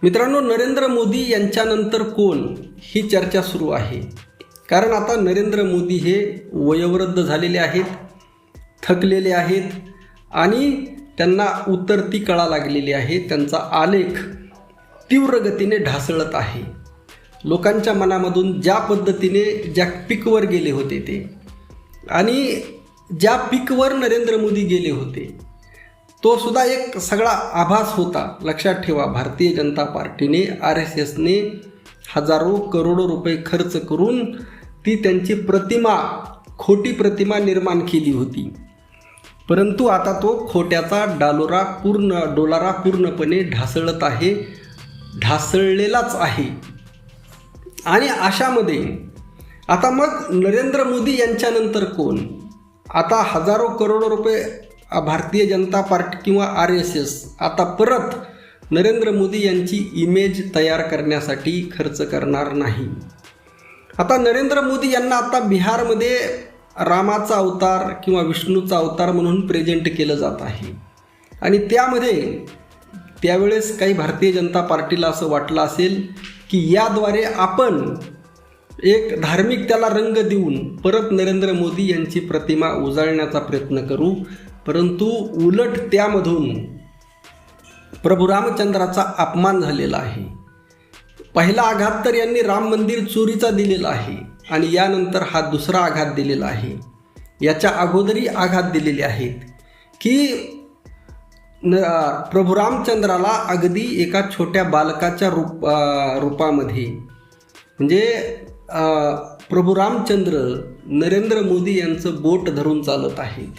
मित्रांनो, नरेंद्र मोदी यांच्यानंतर कोण ही चर्चा सुरू आहे. कारण आता नरेंद्र मोदी हे वयोवृद्ध झालेले आहेत, थकलेले आहेत आणि त्यांना उतरती कळा लागलेली आहे. त्यांचा आलेख तीव्र गतीने ढासळत आहे. लोकांच्या मनामधून ज्या पद्धतीने ज्या पीकवर गेले होते ते आणि ज्या पीकवर नरेंद्र मोदी गेले होते तो सुद्धा एक सगळा आभास होता. लक्षात ठेवा, भारतीय जनता पार्टीने RSSने हजारो करोडो रुपये खर्च करून ती त्यांची प्रतिमा, खोटी प्रतिमा निर्माण केली होती. परंतु आता तो खोट्याचा डोलारा पूर्णपणे ढासळत आहे, ढासळलेलाच आहे. आणि अशामध्ये आता मग नरेंद्र मोदी यांच्यानंतर कोण? आता हजारो करोडो रुपये भारतीय जनता पार्टी किंवा RSS आता परत नरेंद्र मोदी यांची इमेज तयार करण्यासाठी खर्च करणार नाही. आता नरेंद्र मोदी यांना आता बिहारमध्ये रामाचा अवतार किंवा विष्णूचा अवतार म्हणून प्रेझेंट केलं जात आहे. आणि त्यावेळेस काही भारतीय जनता पार्टीला असं वाटलं असेल की याद्वारे आपण एक धार्मिक त्याला रंग देऊन परत नरेंद्र मोदी यांची प्रतिमा उजाळण्याचा प्रयत्न करू. परंतु उलट त्यामधून प्रभू रामचंद्राचा अपमान झालेला आहे. पहिला आघात तर यांनी राम मंदिर चोरीचा दिलेला आहे आणि यानंतर हा दुसरा आघात दिलेला आहे. याच्या अगोदरही आघात दिलेले आहेत की प्रभू रामचंद्राला अगदी एका छोट्या बालकाच्या रूपामध्ये म्हणजे प्रभू रामचंद्र नरेंद्र मोदी यांचं बोट धरून चालत आहेत.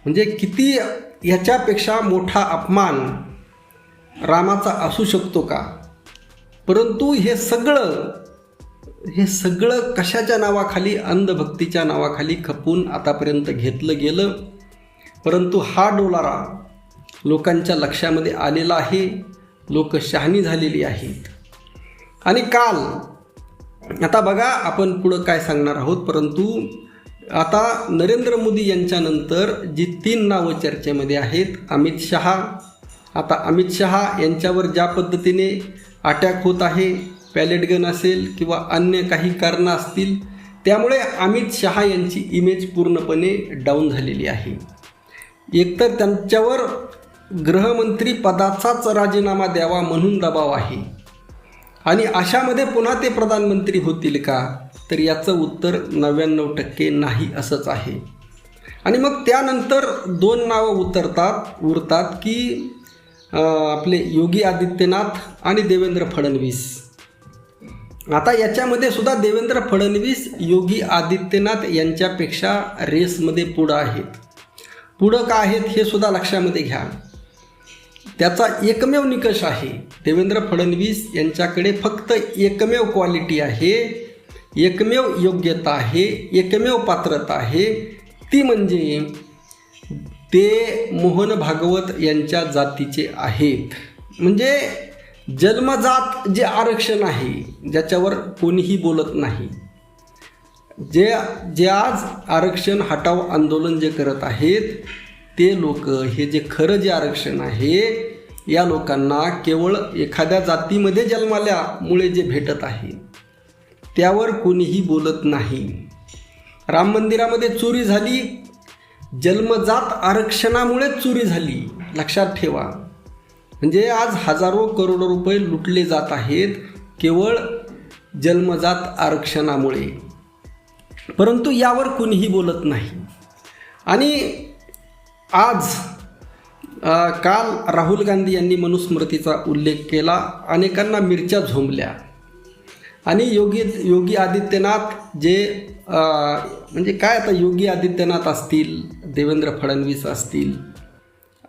म्हणजे किती याच्यापेक्षा मोठा अपमान रामाचा असू शकतो का? परंतु हे सगळं कशाच्या नावाखाली? अंधभक्तीच्या नावाखाली खपून आतापर्यंत घेतलं गेलं. परंतु हा डोलारा लोकांच्या लक्षामध्ये आलेला आहे. लोक शहाणी झालेली आहेत. आणि काल आता बघा आपण पुढं काय सांगणार आहोत. परंतु आता नरेंद्र मोदी यांच्यानंतर जी 3 नावं चर्चेमध्ये आहेत, अमित शहा. आता अमित शहा यांच्यावर ज्या पद्धतीने अटॅक होत आहे, पॅलेट गन असेल किंवा अन्य काही कारणं असतील, त्यामुळे अमित शहा यांची इमेज पूर्णपणे डाऊन झालेली आहे. एकतर त्यांच्यावर गृहमंत्री पदाचाच राजीनामा द्यावा म्हणून दबाव आहे आणि अशामध्ये पुन्हा ते प्रधानमंत्री होतील का? तर याचं उत्तर 99% नाही असंच आहे. आणि मग त्यानंतर 2 नावं उरतात की आपले योगी आदित्यनाथ आणि देवेंद्र फडणवीस. आता याच्यामध्ये सुद्धा देवेंद्र फडणवीस योगी आदित्यनाथ यांच्यापेक्षा रेसमध्ये पुढं आहेत. पुढं का आहेत हे सुद्धा लक्षामध्ये घ्या. त्याचा एकमेव निकष आहे, देवेंद्र फडणवीस यांच्याकडे फक्त एकमेव क्वालिटी आहे, एकमेव योग्यता आहे, एकमेव पात्रता आहे, ती म्हणजे ते मोहन भागवत यांच्या जातीचे आहेत. म्हणजे जन्मजात जे आरक्षण आहे ज्याच्यावर कोणीही बोलत नाही, जे आज आरक्षण हटाव आंदोलन जे करत आहेत ते लोक, हे जे खरं जे आरक्षण आहे या लोकांना केवळ एखाद्या जातीमध्ये जन्माल्यामुळे जे भेटत आहे त्यावर कोणीही बोलत नाही. राम मंदिरामध्ये चोरी झाली, जन्मजात आरक्षणामुळेच चोरी झाली, लक्षात ठेवा. म्हणजे आज हजारो करोडो रुपये लुटले जात आहेत केवळ जन्मजात आरक्षणामुळे. परंतु यावर कोणीही बोलत नाही. आणि आज काल राहुल गांधी यांनी मनुस्मृतीचा उल्लेख केला, अनेकांना मिरच्या झोंबल्या. आणि योगी आदित्यनाथ जे म्हणजे काय, आता योगी आदित्यनाथ असतील, देवेंद्र फडणवीस असतील,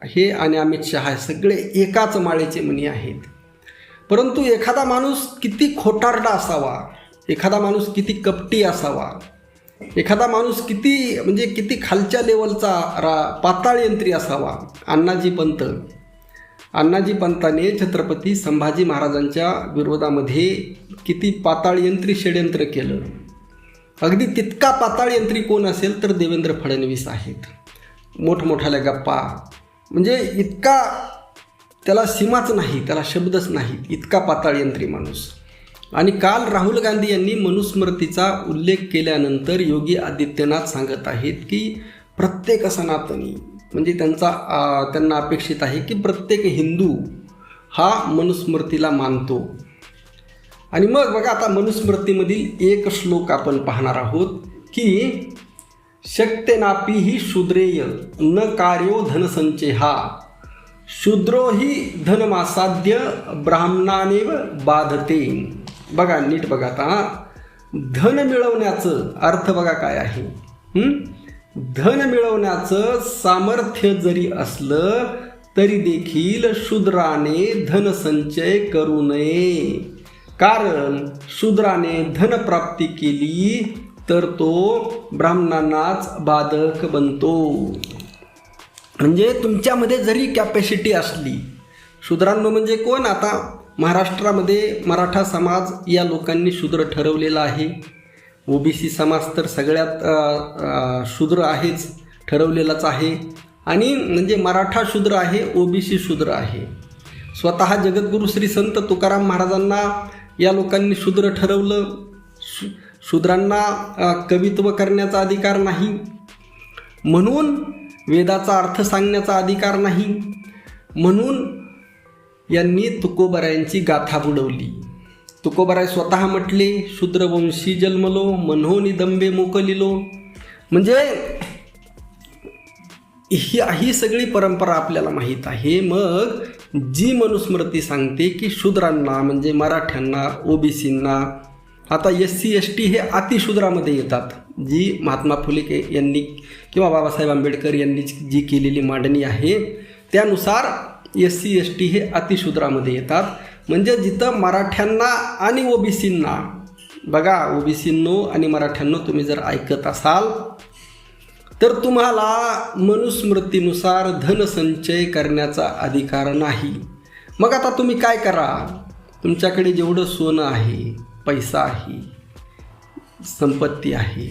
हे आणि अमित शहा सगळे एकाच माळेचे मणी आहेत. परंतु एखादा माणूस किती खोटारडा असावा, एखादा माणूस किती कपटी असावा, एखादा माणूस किती खालच्या लेवलचा पाताळयंत्री असावा. अण्णाजी पंताने छत्रपती संभाजी महाराजांच्या विरोधामध्ये किती पाताळयंत्री षड्यंत्र केलं. अगदी तितका पाताळयंत्री कोण असेल तर देवेंद्र फडणवीस आहेत. मोठमोठ्याल्या गप्पा, म्हणजे इतका त्याला सीमाच नाही, त्याला शब्दच नाहीत, इतका पाताळयंत्री माणूस. आणि काल राहुल गांधी यांनी मनुस्मृतीचा उल्लेख केल्यानंतर योगी आदित्यनाथ सांगत आहेत की प्रत्येक सनातनी म्हणजे त्यांना अपेक्षित आहे की प्रत्येक हिंदू हा मनुस्मृतीला मानतो. आणि मग बघा, आता मनुस्मृतीमधील एक श्लोक आपण पाहणार आहोत की शक्तेनापि हि शूद्रेय न कार्यो धनसंचेहा शूद्रो हि धनमासाद्य ब्राह्मणानेव बाधते. बघा, नीट बघा आता, धन मिळवण्याचं अर्थ बघा काय आहे. धन मिळवण्याचं सामर्थ्य जरी असलं तरी देखील शूद्राने धनसंचय करू नये, कारण शूद्राने धनप्राप्ती केली तर तो ब्राह्मणांनाच बाधक बनतो. म्हणजे तुमच्यामध्ये जरी कॅपॅसिटी असली, शूद्रांनो म्हणजे कोण? आता महाराष्ट्रामध्ये मराठा समाज या लोकांनी शूद्र ठरवलेला आहे. ओबीसी समाज तर सगळ्यात शूद्र आहेच, ठरवलेलाच आहे. आणि म्हणजे मराठा शूद्र आहे, ओबीसी शूद्र आहे. स्वतः जगद्गुरू श्री संत तुकाराम महाराजांना या लोकांनी शूद्र ठरवलं. शूद्रांना कवित्व करण्याचा अधिकार नाही, म्हणून वेदाचा अर्थ सांगण्याचा अधिकार नाही, म्हणून यांनी तुकोबरायांची गाथा बुडवली. तुकोबराय स्वतः म्हटले, शूद्रवंशी जन्मलो मनहो निदंबे मोकलिलो. म्हणजे ही सगळी परंपरा आपल्याला माहीत आहे. मग जी मनुस्मृती सांगते की शूद्रांना म्हणजे मराठ्यांना, ओबीसींना, आता SC ST हे अतिशूद्रामध्ये येतात, जी महात्मा फुले यांनी किंवा बाबासाहेब आंबेडकर यांनी जी केलेली मांडणी आहे त्यानुसार SC ST हे अतिशूद्रामध्ये येतात. म्हणजे जिथं मराठ्यांना आणि ओबीसींना, बघा ओबीसींनो आणि मराठ्यांनो, तुम्ही जर ऐकत असाल तर तुम्हाला मनुस्मृतीनुसार धनसंचय करण्याचा अधिकार नाही. मग आता तुम्ही काय करा, तुमच्याकडे जेवढं सोनं आहे, पैसा आहे, संपत्ती आहे,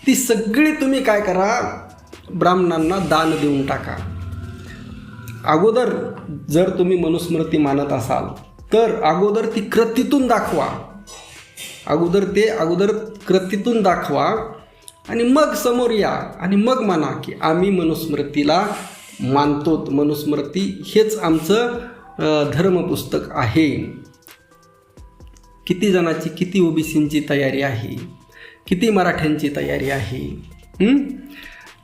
ती सगळी तुम्ही काय करा, ब्राह्मणांना दान देऊन टाका. अगोदर जर तुम्ही मनुस्मृती मानत असाल तर अगोदर ती कृतीतून दाखवा, अगोदर कृतीतून दाखवा आणि मग समोर या आणि मग म्हणा की आम्ही मनुस्मृतीला मानतो, मनुस्मृती हेच आमचं धर्मपुस्तक आहे. किती जणांची, किती ओबीसींची तयारी आहे, किती मराठ्यांची तयारी आहे?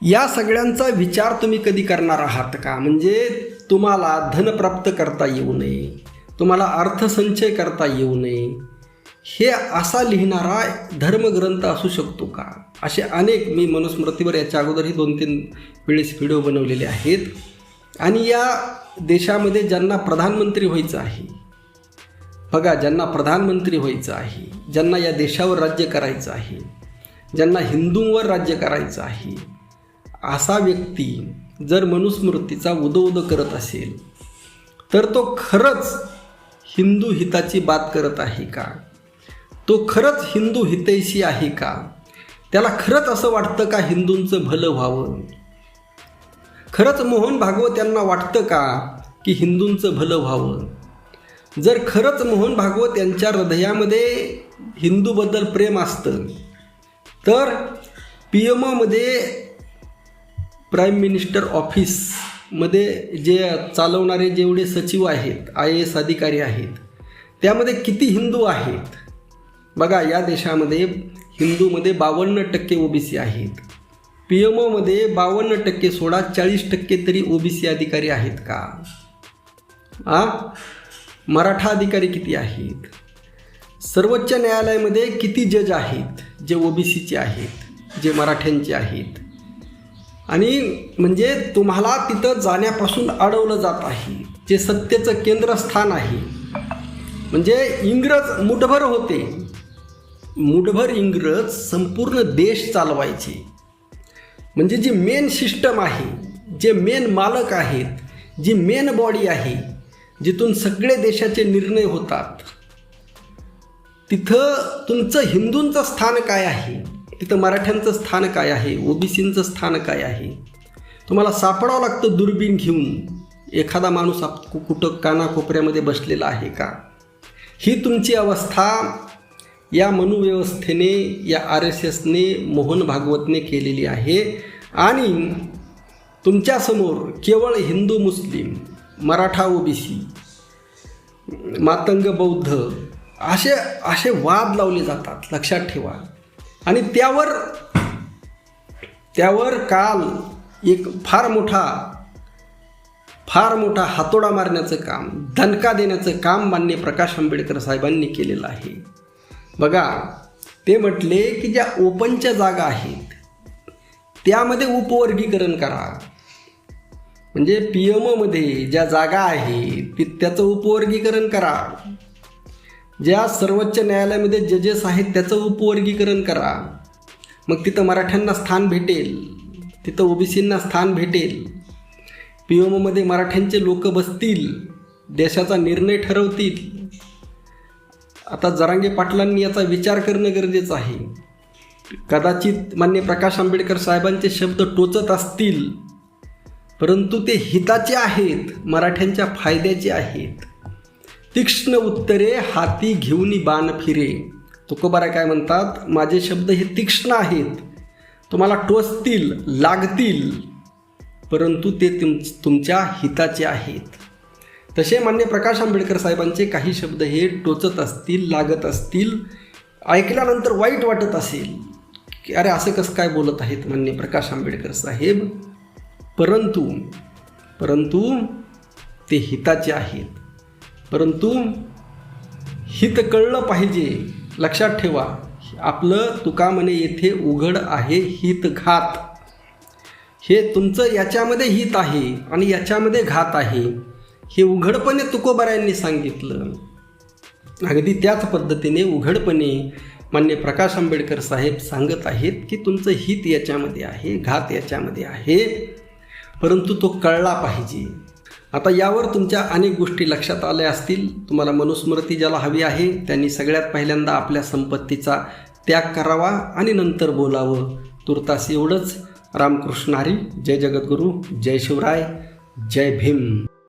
या सगळ्यांचा विचार तुम्ही कधी करणार आहात का? म्हणजे तुम्हाला धन प्राप्त करता येऊ नये, तुम्हाला अर्थसंचय करता येऊ नये, हे असा लिहिणारा धर्मग्रंथ असू शकतो का? असे अनेक, मी मनुस्मृतीवर याच्या अगोदरही 2-3 वेळेस व्हिडिओ बनवलेले आहेत. आणि या देशामध्ये ज्यांना प्रधानमंत्री व्हायचं आहे, बघा, ज्यांना प्रधानमंत्री व्हायचं आहे, ज्यांना या देशावर राज्य करायचं आहे, ज्यांना हिंदूंवर राज्य करायचं आहे, असा व्यक्ती जर मनुस्मृतीचा उदो करत असेल तर तो खरंच हिंदू हिताची बात करत आहे का? तो खरंच हिंदू हितैषी आहे का? त्याला खरंच असं वाटतं का हिंदूंचं भलं व्हावं? खरंच मोहन भागवत यांना वाटतं का की हिंदूंचं भलं व्हावं? जर खरंच मोहन भागवत यांच्या हृदयामध्ये हिंदूबद्दल प्रेम असतं तर PMOमध्ये, प्राईम मिनिस्टर ऑफिसमध्ये जे चालवणारे जेवढे सचिव आहेत, IAS अधिकारी आहेत, त्यामध्ये किती हिंदू आहेत? बघा, या देशामध्ये हिंदूमध्ये 52% OBC आहेत. PMOमध्ये 52% सोडा, 40% तरी OBC अधिकारी आहेत का? मराठा अधिकारी किती आहेत? सर्वोच्च न्यायालयामध्ये किती जज आहेत जे OBCचे आहेत, जे मराठ्यांचे आहेत? आणि म्हणजे तुम्हाला तिथं जाण्यापासून अडवलं जात आहे, जे सत्तेचं केंद्रस्थान आहे. म्हणजे इंग्रज मुठभर होते, मुठभर इंग्रज संपूर्ण देश चालवायचे. म्हणजे जी मेन सिस्टम आहे, जे मेन मालक आहेत, जी मेन बॉडी आहे, जिथून सगळे देशाचे निर्णय होतात, तिथं तुमचं हिंदूंचं स्थान काय आहे? तिथं मराठ्यांचं स्थान काय आहे? OBCचं स्थान काय आहे? तुम्हाला सापडावं लागतं दुर्बीण घेऊन एखादा माणूस कुठं कानाकोपऱ्यामध्ये बसलेला आहे का? ही तुमची अवस्था या मनुव्यवस्थेने, या RSSने, मोहन भागवतने केलेली आहे. आणि तुमच्यासमोर केवळ हिंदू मुस्लिम, मराठा OBC, मातंग बौद्ध असे वाद लावले जातात, लक्षात ठेवा. आणि त्यावर काल एक फार मोठा हातोडा मारण्याचं काम, दणका देण्याचं काम माननीय प्रकाश आंबेडकर साहेबांनी केलेलं आहे. बघा, ते म्हटले की ज्या ओपनच्या जागा आहेत त्यामध्ये उपवर्गीकरण करा. म्हणजे PMOमध्ये ज्या जागा आहेत त्याचं उपवर्गीकरण करा. ज्या सर्वोच्च न्यायालयामध्ये जजेस आहेत त्याचं उपवर्गीकरण करा. मग तिथं मराठ्यांना स्थान भेटेल, तिथं OBCंना स्थान भेटेल. PMOमध्ये मराठ्यांचे लोक बसतील, देशाचा निर्णय ठरवतील. आता जरांगे पाटलांनी याचा विचार करणं गरजेचं आहे. कदाचित माननीय प्रकाश आंबेडकर साहेबांचे शब्द टोचत असतील, परंतु ते हिताचे आहेत, मराठ्यांच्या फायद्याचे आहेत. तीक्ष्ण उत्तरे हाती घेऊन बाण फिरे. तुकोबाराय काय म्हणतात? माझे शब्द हे तीक्ष्ण आहेत, तुम्हाला टोचतील, लागतील, परंतु ते तुमच्या हिताचे आहेत. तसे माननीय प्रकाश आंबेडकर साहेबांचे काही शब्द हे टोचत असतील, लागत असतील, ऐकल्यानंतर वाईट वाटत असेल की अरे असं कसं काय बोलत आहेत माननीय प्रकाश आंबेडकर साहेब, परंतु ते हिताचे आहेत. परंतु हित कळलं पाहिजे. लक्षात ठेवा, आपलं तुका म्हणे येथे उघड आहे हितघात. हे तुमचं याच्यामध्ये हित आहे आणि याच्यामध्ये घात आहे, हे उघडपणे तुकोबारायांनी सांगितलं. अगदी त्याच पद्धतीने उघडपणे माननीय प्रकाश आंबेडकर साहेब सांगत आहेत की तुमचं हित याच्यामध्ये आहे, घात याच्यामध्ये आहे, परंतु तो कळला पाहिजे. आता यावर तुमच्या अनेक गोष्टी लक्षात आल्या असतील. तुम्हाला मनुस्मृती ज्याला हवी आहे त्यांनी सगळ्यात पहिल्यांदा आपल्या संपत्तीचा त्याग करावा आणि नंतर बोलावं. तुर्तास एवढंच. रामकृष्ण हरी. जय जगद्गुरू, जय शिवराय, जय भीम.